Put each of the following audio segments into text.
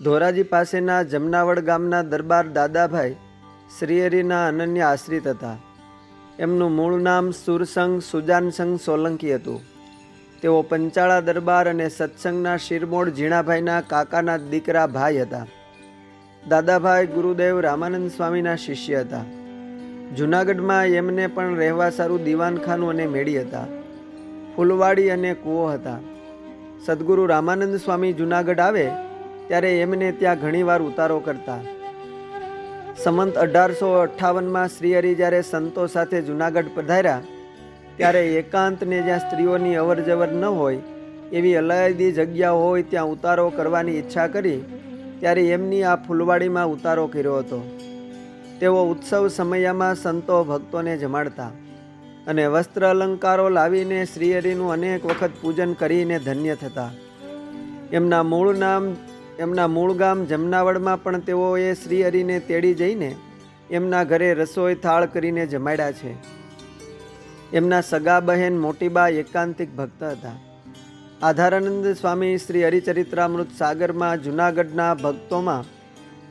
ધોરાજી પાસેના જમનાવડ ગામના દરબાર દાદાભાઈ શ્રીહરિના અનન્ય આશ્રિત હતા. એમનું મૂળ નામ સુરસંગ સુજાનસંગ સોલંકી હતું. તેઓ પંચાળા દરબાર અને સત્સંગના શિરમોડ ઝીણાભાઈના કાકાના દીકરા ભાઈ હતા. દાદાભાઈ ગુરુદેવ રામાનંદ સ્વામીના શિષ્ય હતા. જૂનાગઢમાં એમને પણ રહેવા સારું દીવાનખાનું અને મેળી હતા. ફૂલવાડી અને કૂવો હતા. સદગુરુ રામાનંદ સ્વામી જૂનાગઢ આવે ત્યારે એમને ત્યાં ઘણીવાર ઉતારો કરતા. સંમત 1858માં શ્રીહરિ જ્યારે સંતો સાથે જૂનાગઢ પધાર્યા ત્યારે એકાંતને જ્યાં સ્ત્રીઓની અવરજવર ન હોય એવી અલાયદી જગ્યા હોય ત્યાં ઉતારો કરવાની ઈચ્છા કરી ત્યારે એમની આ ફૂલવાડીમાં ઉતારો કર્યો હતો. તેઓ ઉત્સવ સમયમાં સંતો ભક્તોને જમાડતા અને વસ્ત્ર અલંકારો લાવીને શ્રીહરિનું અનેક વખત પૂજન કરીને ધન્ય થતા. એમના મૂળ ગામ જમનાવડમાં પણ તેઓએ શ્રીહરિને તેડી જઈને એમના ઘરે રસોઈ થાળ કરીને જમાડ્યા છે. એમના સગા બહેન મોટીબા એકાંતિક ભક્ત હતા. આધારાનંદ સ્વામી શ્રી હરિચરિત્રામૃત સાગરમાં જૂનાગઢના ભક્તોમાં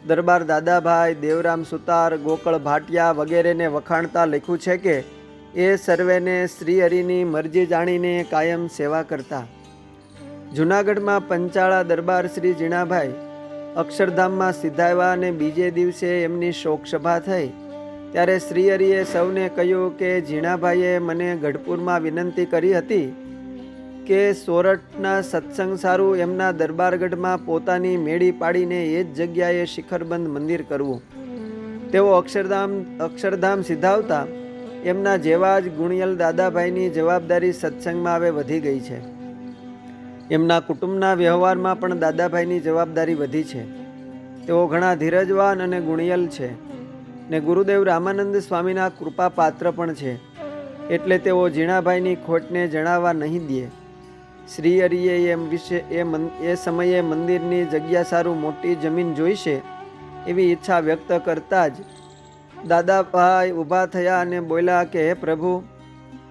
દરબાર દાદાભાઈ, દેવરામ સુતાર, ગોકળ ભાટિયા વગેરેને વખાણતા લખ્યું છે કે એ સર્વેને શ્રીહરિની મરજી જાણીને કાયમ સેવા કરતા. જૂનાગઢમાં પંચાળા દરબાર શ્રી ઝીણાભાઈ અક્ષરધામમાં સિધાવ્યા અને બીજે દિવસે એમની શોકસભા થઈ ત્યારે શ્રીહરિએ સૌને કહ્યું કે ઝીણાભાઈએ મને ગઢપુરમાં વિનંતી કરી હતી કે સોરઠના સત્સંગ સારું એમના દરબારગઢમાં પોતાની મેળી પાડીને એ જ જગ્યાએ શિખરબંધ મંદિર કરવું. તેઓ અક્ષરધામ સિધાવતા એમના જેવા જ ગુણિયલ દાદાભાઈની જવાબદારી સત્સંગમાં હવે વધી ગઈ છે. એમના કુટુંબના વ્યવહારમાં પણ દાદાભાઈની જવાબદારી વધી છે. તેઓ ઘણા ધીરજવાન અને ગુણિયલ છે ને ગુરુદેવ રામાનંદ સ્વામીના કૃપા પાત્ર પણ છે. એટલે તેઓ ઝીણાભાઈની ખોટને જણાવવા નહીં દે. શ્રીહરિએ એ સમયે મંદિરની જગ્યા સારું મોટી જમીન જોઈશે એવી ઈચ્છા વ્યક્ત કરતા જ દાદાભાઈ ઊભા થયા અને બોલ્યા કે હે પ્રભુ,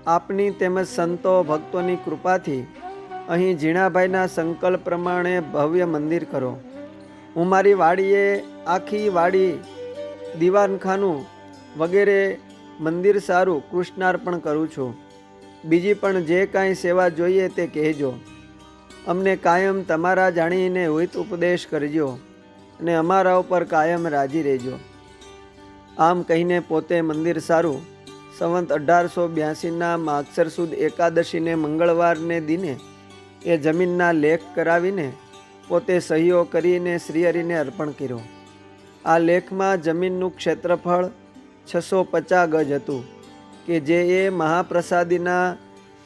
આપની તેમજ સંતો ભક્તોની કૃપાથી અહીં ઝીણાભાઈના સંકલ્પ પ્રમાણે ભવ્ય મંદિર કરો. હું મારી વાડીએ આખી વાડી, દીવાનખાનું વગેરે મંદિર સારું કૃષ્ણાર્પણ કરું છું. બીજી પણ જે કાંઈ સેવા જોઈએ તે કહેજો. અમને કાયમ તમારા જાણીને હિત ઉપદેશ કરજો અને અમારા ઉપર કાયમ રાજી રહેજો. આમ કહીને પોતે મંદિર સારું સંવત 1882ના માગસર સુદ એકાદશીને મંગળવારને દિને એ જમીનના લેખ કરાવીને પોતે સહીઓ કરીને શ્રીહરિને અર્પણ કર્યો. આ લેખમાં જમીનનું ક્ષેત્રફળ 650 ગજ હતું કે જે એ મહાપ્રસાદીના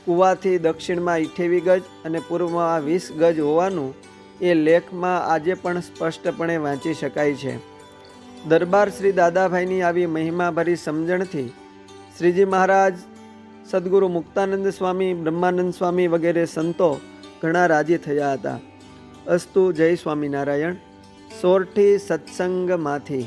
કૂવાથી દક્ષિણમાં 28 ગજ અને પૂર્વમાં 20 ગજ હોવાનું એ લેખમાં આજે પણ સ્પષ્ટપણે વાંચી શકાય છે. દરબાર શ્રી દાદાભાઈની આવી મહિમાભરી સમજણથી શ્રીજી મહારાજ, સદગુરુ મુક્તાનંદ સ્વામી, બ્રહ્માનંદ સ્વામી વગેરે સંતો ઘણા રાજી થયા હતા. અસ્તુ. જય સ્વામિનારાયણ. સોરઠી સત્સંગમાંથી.